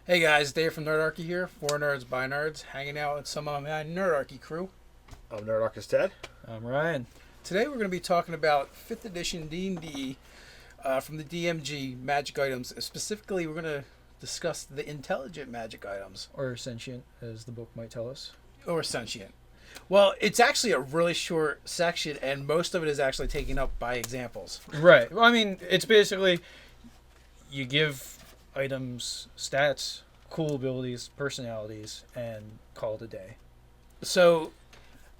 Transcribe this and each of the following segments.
Hey guys, Dave from Nerdarchy here, for nerds by nerds, hanging out with some of my Nerdarchy crew. I'm Nerdarchy's Ted. I'm Ryan. Today we're going to be talking about 5th edition D&D from the DMG magic items. Specifically, we're going to discuss the intelligent magic items. Or sentient, as the book might tell us. Or sentient. Well, it's actually a really short section, and most of it is actually taken up by examples. Right. Well, I mean, it's basically you give items stats, cool abilities, personalities, and call it a day. So,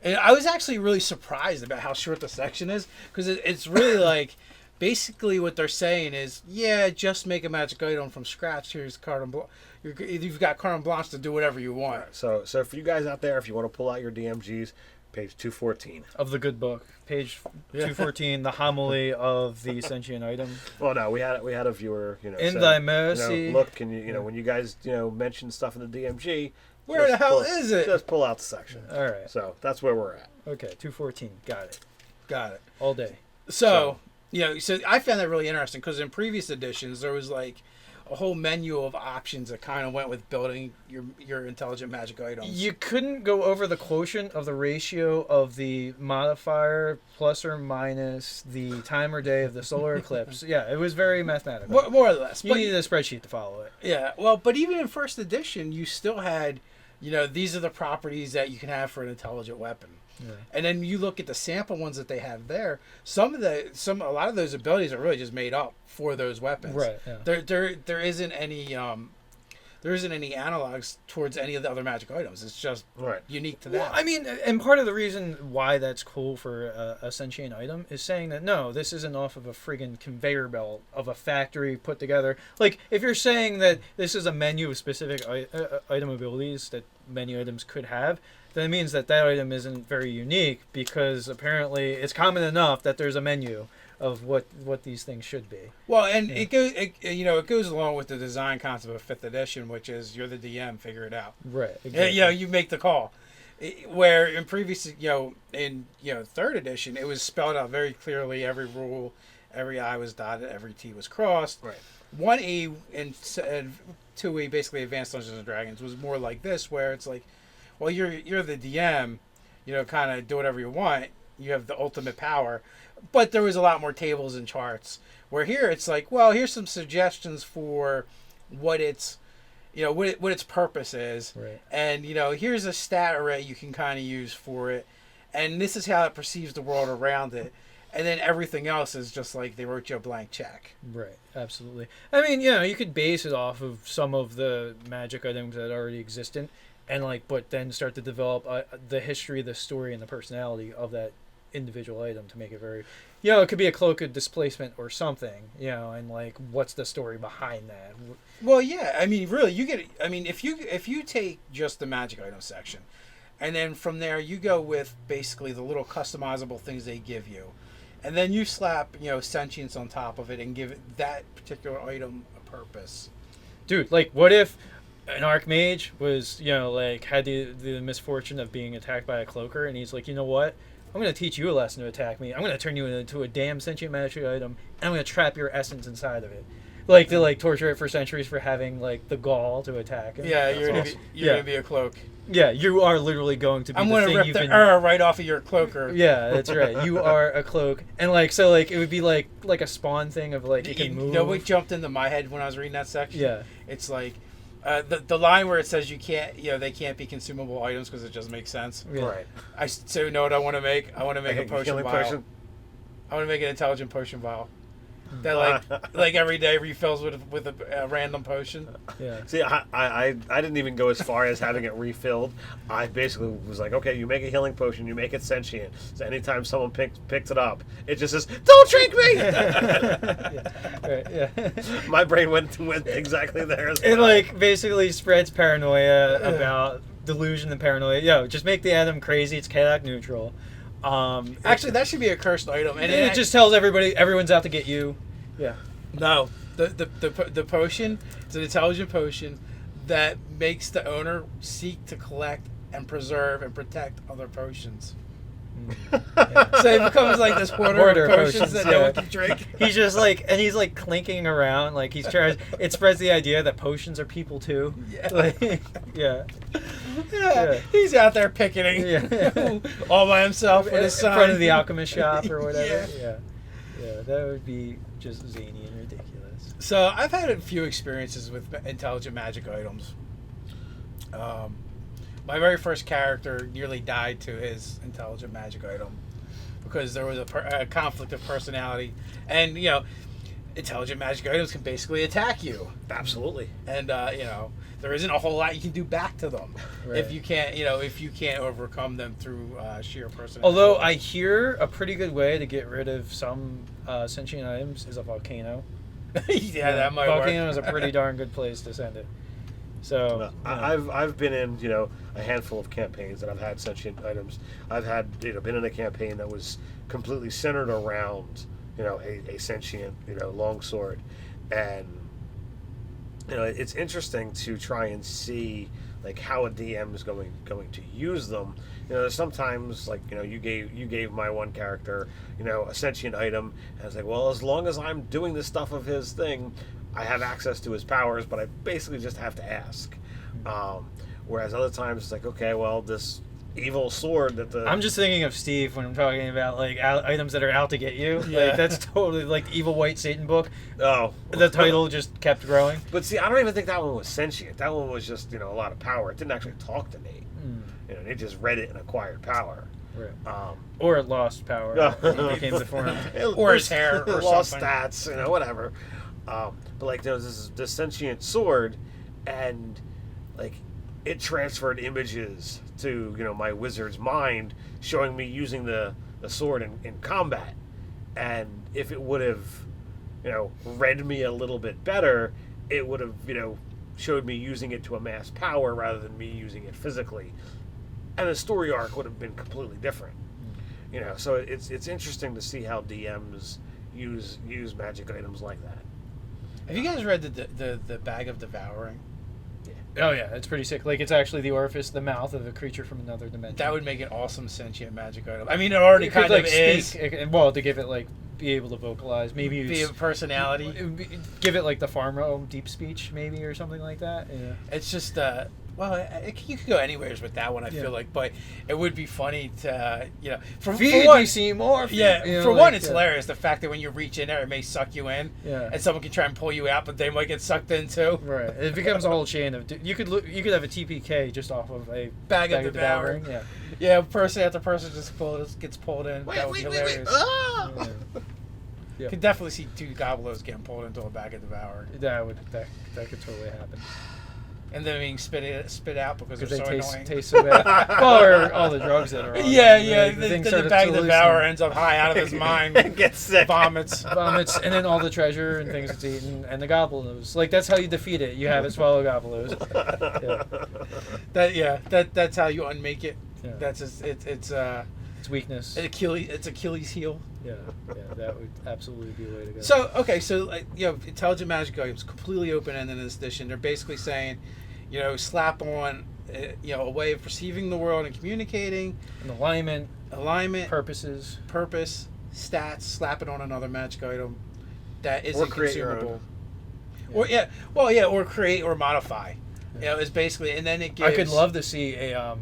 and I was actually really surprised about how short the section is, because it's really like, basically what they're saying is, yeah, just make a magic item from scratch. Here's carte blanche. You've got carte blanche to do whatever you want. Right, so for you guys out there, if you want to pull out your DMGs, page 214 of the good book, page 214, the homily of the sentient item. Well, no, we had a viewer, in said, thy mercy. look, can you, when you guys, mention stuff in the DMG, where the hell is it? Just pull out the section. All right. So that's where we're at. Okay, 214. Got it. All day. So I found that really interesting, because in previous editions there was like a whole menu of options that kind of went with building your intelligent magic items. You couldn't go over the quotient of the ratio of the modifier plus or minus the time or day of the solar eclipse. Yeah, it was very mathematical. More or less. You needed a spreadsheet to follow it. Yeah, well, but even in first edition, you still had, these are the properties that you can have for an intelligent weapon. Yeah. And then you look at the sample ones that they have there. A lot of those abilities are really just made up for those weapons. Right. Yeah. There isn't any analogs towards any of the other magic items. It's just unique to that. Well, I mean, and part of the reason why that's cool for a sentient item is saying that no, this isn't off of a friggin' conveyor belt of a factory put together. Like, if you're saying that this is a menu of specific item abilities that many items could have, then it means that item isn't very unique, because apparently it's common enough that there's a menu of what these things should be. Well, and it goes along with the design concept of 5th edition, which is you're the DM, figure it out. Right. Exactly. You make the call. Where in previous, in 3rd edition, it was spelled out very clearly. Every rule, every I was dotted, every T was crossed. Right. 1E and 2E, basically Advanced Dungeons and Dragons, was more like this, where it's like, well, you're the DM, kind of do whatever you want. You have the ultimate power. But there was a lot more tables and charts. Where here it's like, well, here's some suggestions for what its, what its purpose is. Right. And, here's a stat array you can kind of use for it. And this is how it perceives the world around it. And then everything else is just like they wrote you a blank check. Right, absolutely. I mean, you could base it off of some of the magic items that already existed, and but then start to develop the history, the story, and the personality of that individual item to make it very, it could be a cloak of displacement or something, and what's the story behind that? Well, yeah, I mean, really, if you take just the magic item section, and then from there you go with basically the little customizable things they give you, and then you slap, sentience on top of it and give it that particular item a purpose. Dude, what if an archmage was, had the misfortune of being attacked by a cloaker, and he's like, you know what? I'm going to teach you a lesson to attack me. I'm going to turn you into a damn sentient magic item, and I'm going to trap your essence inside of it. To torture it for centuries for having, the gall to attack him. Yeah, you're going to be a cloak. Yeah, you are literally going to be I'm going to rip the right off of your cloaker. Yeah, that's right. You are a cloak. And, it would be like a spawn thing of, it can move. What jumped into my head when I was reading that section? Yeah. It's like, the line where it says you can't, they can't be consumable items because it just makes sense. Yeah. Right. So you know what I want to make? I want to make a potion vial. Potion? I want to make an intelligent potion vial. That every day refills with a random potion. Yeah. See, I didn't even go as far as having it refilled. I basically was like, okay, you make a healing potion, you make it sentient. So anytime someone picks it up, it just says, "Don't drink me." Yeah. My brain went exactly there as well. It basically spreads paranoia about delusion and paranoia. Just make the atom crazy. It's chaotic neutral. Actually, that should be a cursed item, and it just tells everyone's out to get you. Yeah. No, the potion is an intelligent potion that makes the owner seek to collect and preserve and protect other potions. So it becomes like this hoarder of potions that no one can drink. He's just like, and he's like clinking around, like he's trying. It spreads the idea that potions are people too. Yeah. Like, yeah. He's out there picketing all by himself with his in sign. front of the alchemist shop or whatever. Yeah. Yeah, that would be just zany and ridiculous. So I've had a few experiences with intelligent magic items. My very first character nearly died to his intelligent magic item because there was a conflict of personality, and intelligent magic items can basically attack you. Absolutely. And there isn't a whole lot you can do back to them Right. if you can't overcome them through sheer personality. Although I hear a pretty good way to get rid of some sentient items is a volcano. that might Volcano work. is a pretty darn good place to send it. So I've been in a handful of campaigns that I've had sentient items. I've had been in a campaign that was completely centered around a sentient longsword, and it's interesting to try and see like how a DM is going to use them. Sometimes like you gave my one character a sentient item, and it's like, well, as long as I'm doing the stuff of his thing, I have access to his powers, but I basically just have to ask. Whereas other times it's like, okay, well, this evil sword that the... I'm just thinking of Steve when I'm talking about like items that are out to get you. Yeah. Like that's totally like the Evil White Satan book. Oh. The title just kept growing. But see, I don't even think that one was sentient. That one was just, a lot of power. It didn't actually talk to me. They just read it and acquired power. Right. Or it lost power. It became deformed. Or his hair or lost something. stats, whatever. But like there was this sentient sword, and like it transferred images to my wizard's mind, showing me using the sword in combat. And if it would have read me a little bit better, it would have showed me using it to amass power rather than me using it physically, and the story arc would have been completely different. So it's interesting to see how DMs use magic items like that. Have you guys read the Bag of Devouring? Oh yeah, it's pretty sick. Like it's actually the orifice, the mouth of a creature from another dimension. That would make an awesome sentient magic item. I mean, it already It could, kind like, of is. speak, well, to give it like be able to vocalize, maybe Be a it's, personality. give it like the farm realm deep speech, maybe, or something like that. Yeah. It's just you could go anywhere with that one. I feel like, but it would be funny to for Feed one, me, Seymour. yeah. For one, it's hilarious the fact that when you reach in there, it may suck you in, Yeah. and someone can try and pull you out, but they might get sucked in too. Right. It becomes a whole chain of. You could have a TPK just off of a Bag of Devouring. Yeah. Yeah, person after person just gets pulled in. That would be hilarious. Ah! Yeah. Could definitely see two gobblos getting pulled into a Bag of Devouring, That could totally happen. and then being spit out because they're Because so they annoying. taste so bad. Well, or all the drugs that are on. Yeah, them. yeah. thing The started Bag of to Devourer hallucinate. ends up high out of his mind. Gets sick. Vomits. Vomits, and then all the treasure and things it's eaten, and the gobblos. Like that's how you defeat it. You have it swallow gobblos. That's how you unmake it. Yeah. That's just, it's Weakness. Achilles heel. Yeah, that would absolutely be a way to go. So okay, so intelligent magic items completely open ended in this edition. They're basically saying, slap on a way of perceiving the world and communicating, and alignment, purpose, stats. Slap it on another magic item that isn't create your consumable. own. Or create or modify. It's basically, and then it gives. I could love to see a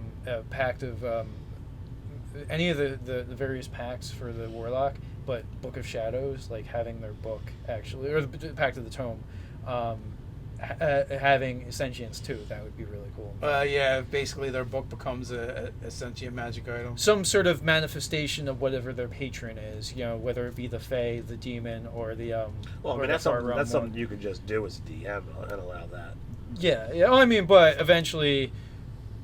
pact of any of the various pacts for the Warlock, but Book of Shadows, like having their book actually, or the Pact of the Tome, having sentience too. That would be really cool. Basically their book becomes a sentient magic item. Some sort of manifestation of whatever their patron is, whether it be the Fae, the demon, or the Well, I or mean the that's Far something Realm one. you could just do as a DM and allow that. Yeah. Well, I mean, but eventually,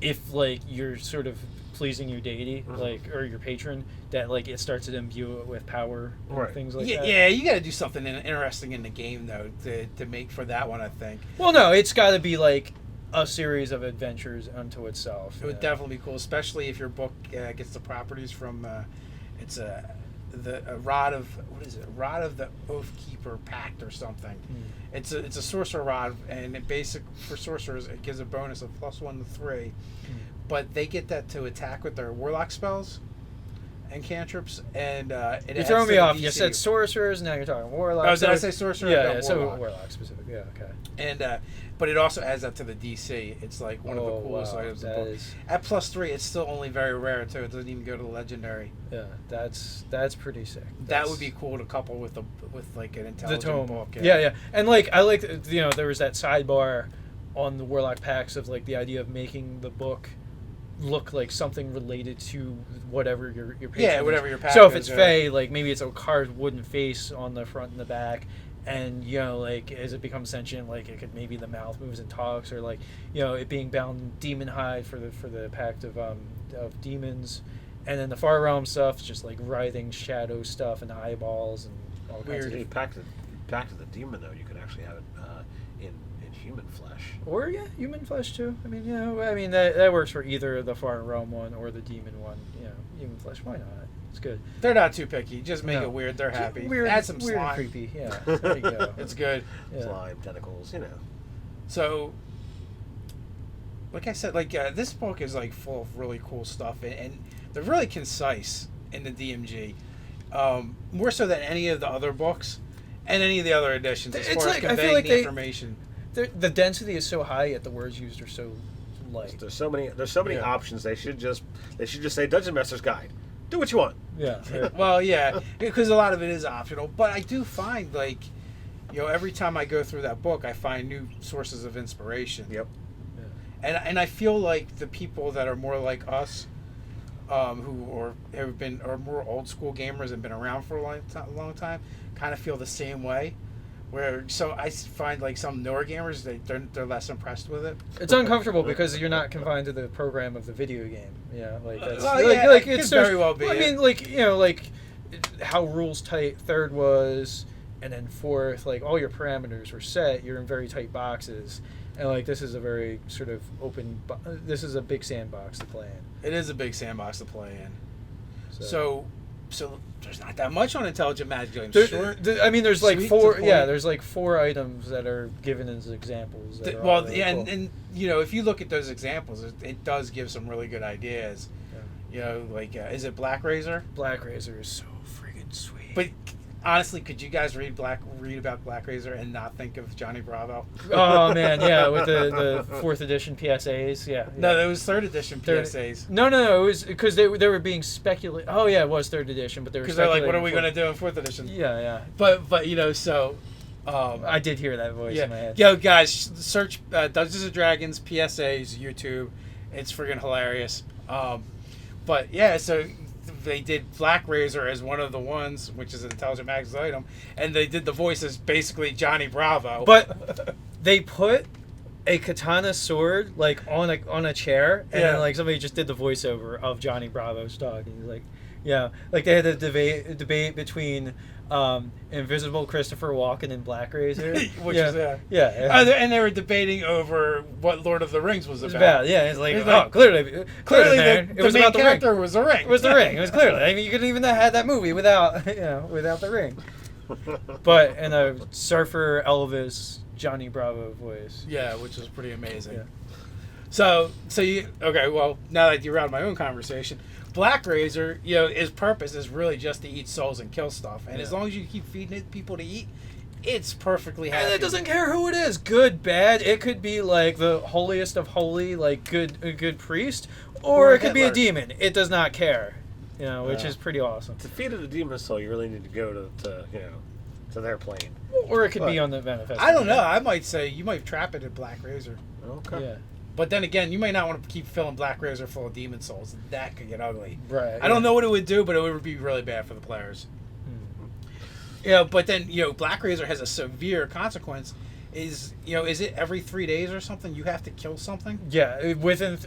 if like you're sort of pleasing your deity, or your patron, that like it starts to imbue it with power and things like that. Yeah, you got to do something interesting in the game though to make for that one, I think. Well, no, it's got to be like a series of adventures unto itself. It would definitely be cool, especially if your book gets the properties from it's a rod of rod of the Oathkeeper Pact or something. It's a sorcerer rod, and for sorcerers it gives a bonus of +1 to 3. But they get that to attack with their warlock spells, and cantrips, and it You're adds throwing to me the off. You DC. said sorcerers, now you're talking warlocks. Oh, did I say sorcerer? Yeah, No, yeah. So warlock. warlock specific. Yeah, okay. And but it also adds up to the DC. It's like one of the coolest items in the book. Is, At +3, it's still only very rare too. It doesn't even go to the legendary. yeah, that's pretty sick. That would be cool to couple with like an The intelligent tome. book. Yeah. And like I like there was that sidebar on the Warlock packs of like the idea of making the book look like something related to whatever your patron Yeah, is. whatever your pack So if is, it's yeah. Fae, like maybe it's a carved wooden face on the front and the back, and like as it becomes sentient, like it could maybe the mouth moves and talks, or like it being bound demon hide for the pact of demons, and then the far realm stuff is just like writhing shadow stuff and eyeballs and all kinds Weird. of Pact of the demon, though, you could actually have it in human flesh. Or human flesh too. I mean, that works for either the far realm one or the demon one. Human flesh. Why not? It's good. They're not too picky. Just make No. it weird. They're happy. Weird, Add some weird and slime. creepy. Yeah, there you go. It's good. Yeah. Slime, tentacles, So, like I said, this book is like full of really cool stuff, and they're really concise in the DMG, more so than any of the other books and any of the other editions. As It's far like- as I feel conveying like the they- information. The density is so high, yet the words used are so light. There's so many Yeah. options. They should just say Dungeonmaster's Guide. Do what you want. Yeah. Well, yeah, because a lot of it is optional, but I do find every time I go through that book, I find new sources of inspiration. Yep. And I feel like the people that are more like us, who are more old school gamers and been around for a long time, kind of feel the same way. So I find like some newer gamers they're less impressed with it. It's uncomfortable because you're not confined to the program of the video game. Yeah, like that's it could very well be. I mean, like how rules tight third was, and then fourth, like all your parameters were set. You're in very tight boxes, and like this is a very sort of open. This is a big sandbox to play in. It is a big sandbox to play in. So there's not that much on intelligent magic games. Sure. There's like Sweet, four. to the Yeah, point. there's like 4 items that are given as examples. That are all Well, really yeah, cool. and if you look at those examples, it does give some really good ideas. Yeah. Is it Black Razor? Black Razor is so friggin' sweet. But honestly, could you guys read about Black Razor and not think of Johnny Bravo? Oh man, yeah, with the 4th edition PSAs, yeah. No, that was 3rd edition PSAs. No, it was because they were being speculated. Oh yeah, it was 3rd edition, but they were Because they're like, what are we speculating going to do in 4th edition? Yeah. But so. I did hear that voice in my head. Yo, guys, search Dungeons and Dragons PSAs YouTube. It's friggin' hilarious. But yeah, so they did Black Razor as one of the ones, which is an intelligent magazine item, and they did the voice as basically Johnny Bravo. But they put a katana sword like on a chair, and then like somebody just did the voiceover of Johnny Bravo's dog, and he's like, yeah, like they had a debate between Invisible Christopher Walken and Black Razor, Which yeah. is Yeah. and they were debating over what Lord of the Rings was It's about. bad. Yeah, it's like, It's like, clearly, Clearly, man, the it was main about the ring. character was the ring. It was the ring. It was clearly. I mean, you couldn't even have had that movie without the ring. But in a surfer Elvis Johnny Bravo voice. Yeah, which was pretty amazing. Yeah. So you okay? Well, now that you're out of my own conversation, Black Razor, his purpose is really just to eat souls and kill stuff, and as long as you keep feeding it people to eat, it's perfectly happy. And it doesn't care who it is, good, bad. It could be like the holiest of holy, like a good priest, or it could be a Hitler. demon. It does not care, which is pretty awesome. To feed it a demon soul, you really need to go to their plane. Or it could be But- on the manifest. I don't know. I might say you might trap it in Black Razor, Okay. Yeah. but then again, you might not want to keep filling Black Razor full of demon souls. That could get ugly. Right. I don't know what it would do, but it would be really bad for the players. But then Black Razor has a severe consequence. Is it every 3 days or something? You have to kill something. Yeah, within.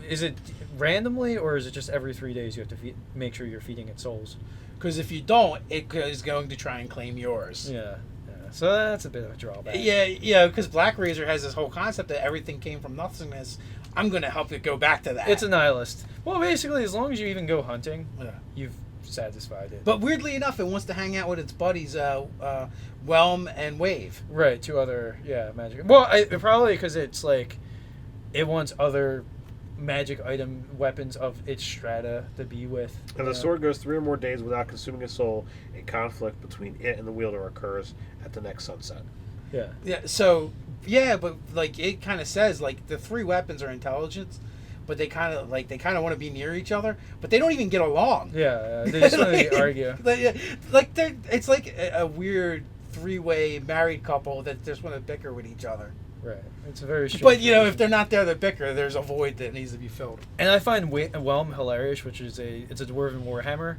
Is it randomly, or is it just every 3 days you have to make sure you're feeding it souls? Because if you don't, it is going to try and claim yours. Yeah. So that's a bit of a drawback. Yeah. Because Black Razor has this whole concept that everything came from nothingness. I'm going to help it go back to that. It's a nihilist. Well, basically, as long as you even go hunting, Yeah. you've satisfied it. But weirdly enough, it wants to hang out with its buddies, Whelm and Wave. Right, 2 other magic. Well, probably because it's like it wants other magic item weapons of its strata to be with. And the sword goes 3 or more days without consuming a soul. A conflict between it and the wielder occurs at the next sunset. Yeah. Yeah. So yeah, but like it kind of says like the 3 weapons are intelligence, but they kind of want to be near each other, but they don't even get along. Yeah. They just want to argue. Like it's like a weird 3-way married couple that just want to bicker with each other. Right. It's a very strange. But if they're not there to bicker, there's a void that needs to be filled. And I find Whelm hilarious, which is it's a dwarven warhammer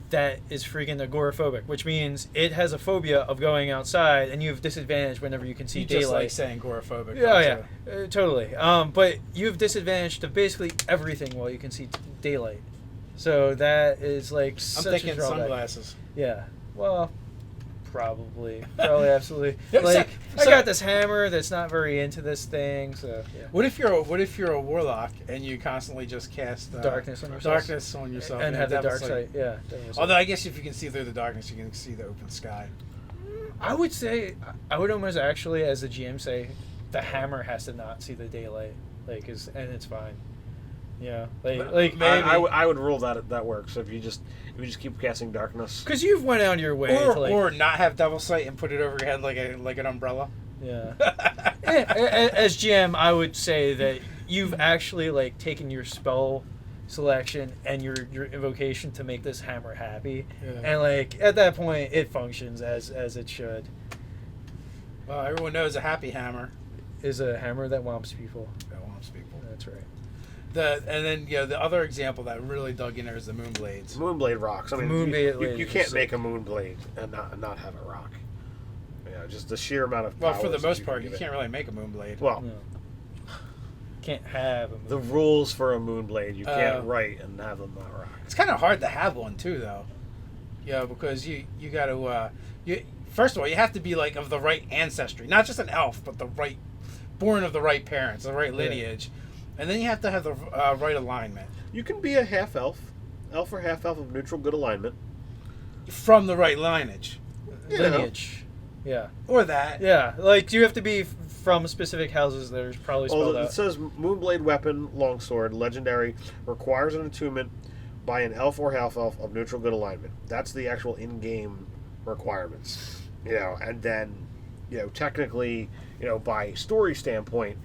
that is freaking agoraphobic, which means it has a phobia of going outside, and you have disadvantage whenever you can see You daylight. just like saying agoraphobic. Yeah, totally. But you have disadvantage to basically everything while you can see daylight. So that is like I'm such a thinking drawback. sunglasses. Yeah. Well, probably absolutely. Yeah, Like so- I got this hammer that's not very into this thing. So yeah. What if you're a warlock and you constantly just cast Darkness on yourself. Darkness on yourself And have the devil's dark sight. Yeah. devil's sight. Although I guess if you can see through the darkness, you can see the open sky. I would say I would almost actually, as the GM, say the hammer has to not see the daylight, and it's fine. Yeah, maybe I would rule that works. If you just keep casting darkness. because you've went out of your way Or, to or not have devil sight and put it over your head like an umbrella. yeah. As GM, I would say that you've actually taken your spell selection and your invocation to make this hammer happy, Yeah. and at that point it functions as it should. Everyone knows a happy hammer Is a hammer that whomps people. that wants people. That's right. And then the other example that really dug in there is the Moonblades. Moonblade rocks. I mean, Moonblade you is can't sick. make a Moonblade and not have it rock. Just the sheer amount of power. Well, for the most part, can you give it. can't really make a Moonblade. Well, No. Can't have a the rules for a Moonblade you can't Uh, write and have them not rock. It's kind of hard to have one too, though. Because you got to first of all you have to be of the right ancestry, not just an elf, but born of the right parents, the right lineage, and then you have to have the right alignment You can be a half elf or half elf of neutral good alignment. from the right lineage, lineage. Yeah. or that. Yeah, you have to be from specific houses that are probably spelled It out. says Moonblade weapon, longsword, legendary, requires an attunement by an elf or half elf of neutral good alignment. That's the actual in-game requirements. And then, technically, by story standpoint,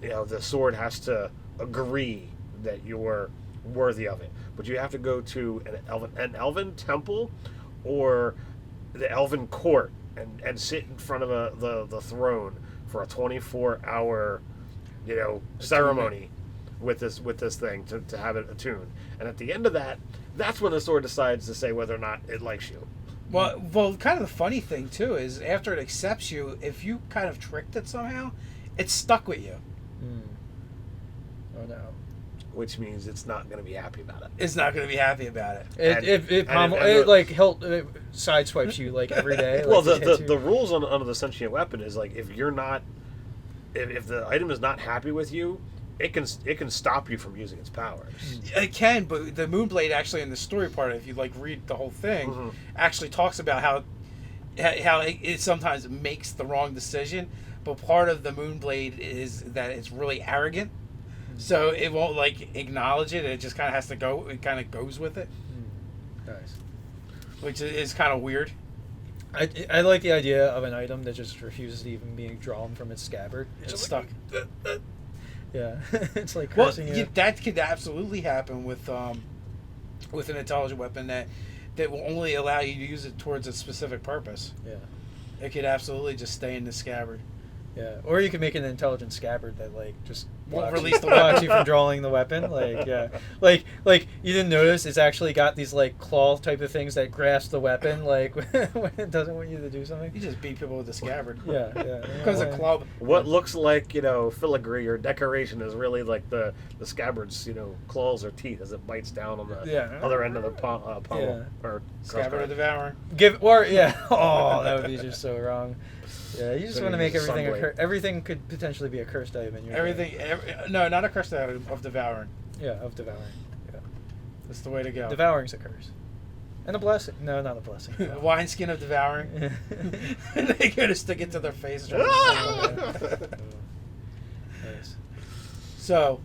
the sword has to agree that you're worthy of it. But you have to go to an elven temple or the elven court and sit in front of the throne for a 24-hour ceremony with this thing to have it attuned. And at the end of that, that's when the sword decides to say whether or not it likes you. Well, kind of the funny thing too is after it accepts you, if you kind of tricked it somehow, it's stuck with you. Oh no. Which means it's not going to be happy about it. It's not going to be happy about it. It sideswipes you every day. Well, it hits you. the rules under the sentient weapon is if you're not, if the item is not happy with you, it can stop you from using its powers. It can, but the Moonblade actually in the story part, if you read the whole thing, actually talks about how it sometimes makes the wrong decision. But part of the Moonblade is that it's really arrogant, so it won't acknowledge it. It just kind of has to go. It kind of goes with it, Nice. which is kind of weird. I like the idea of an item that just refuses to even being drawn from its scabbard. It's stuck. Yeah, it's Well, cursing you. that could absolutely happen with an intelligent weapon that will only allow you to use it towards a specific purpose. Yeah. It could absolutely just stay in the scabbard. Yeah, or you can make an intelligent scabbard that just Won't blocks release the blocks weapon. you from drawing the weapon. You didn't notice it's actually got these claw type of things that grasp the weapon when it doesn't want you to do something. You just beat people with the scabbard. Yeah. Because a club. What looks like filigree or decoration is really the scabbard's claws or teeth as it bites down on the other end of the pommel or Scabbard or devouring. Oh, that would be just so wrong. Yeah, you just So want to you make use a everything sunblade. everything could potentially be a cursed item in your game. No, not a curse of devouring. Yeah, of devouring. Yeah. That's the way to go. Devouring's a curse. And a blessing. No, not a blessing. Wine skin of devouring. And they go to stick it to their face. Nice. So,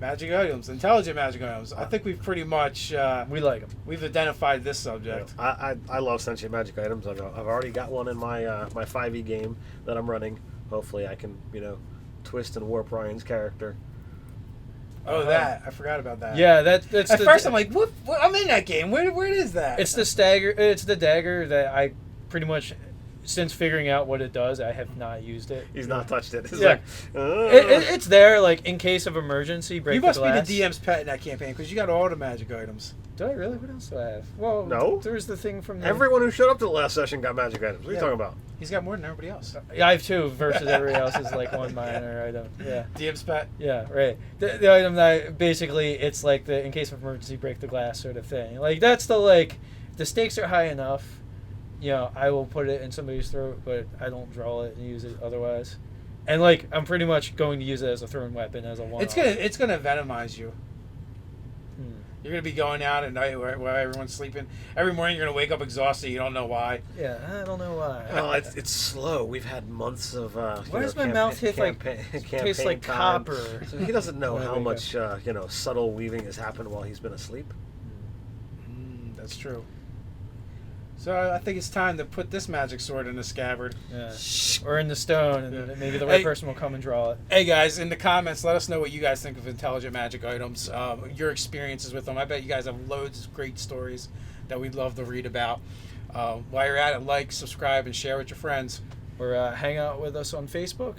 Magic items, intelligent magic items. I think we've pretty much We like them. we've identified this subject. I love sentient magic items. I've already got one in my my 5e game that I'm running. Hopefully, I can twist and warp Ryan's character. Oh, that I forgot about that. Yeah, that's. At first, I'm like, what? I'm in that game. Where is that? It's the stagger. It's the dagger that I pretty much, since figuring out what it does, I have not used it. He's not touched it. It's Yeah. like, It's there, like in case of emergency. Break You must the glass. be the DM's pet in that campaign because you got all the magic items. Do I really? What else do I have? Well, No. There's the thing from the... Everyone who showed up to the last session got magic items. What are you Yeah. talking about? He's got more than everybody else. Yeah, I have two versus everybody else is like one minor item. Yeah. DM's pet. Yeah, right. The item that basically it's like the in case of emergency break the glass sort of thing. Like that's the like the stakes are high enough. I will put it in somebody's throat, but I don't draw it and use it otherwise. And like I'm pretty much going to use it as a thrown weapon as a one. It's gonna venomize you. You're gonna be going out at night where everyone's sleeping. Every morning you're gonna wake up exhausted. You don't know why. Yeah, I don't know why. Well, it's slow. We've had months of. Why does my mouth taste like time. copper? So he doesn't know Well, how there you much subtle weaving has happened while he's been asleep. That's true. So I think it's time to put this magic sword in the scabbard. Yeah. Or in the stone, and then maybe the right Hey. person will come and draw it. Hey guys, in the comments, let us know what you guys think of intelligent magic items, your experiences with them. I bet you guys have loads of great stories that we'd love to read about. While you're at it, like, subscribe, and share with your friends. Or hang out with us on Facebook.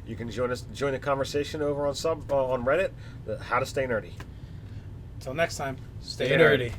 You can join the conversation over on Reddit. How to stay nerdy. Until next time, Stay nerdy.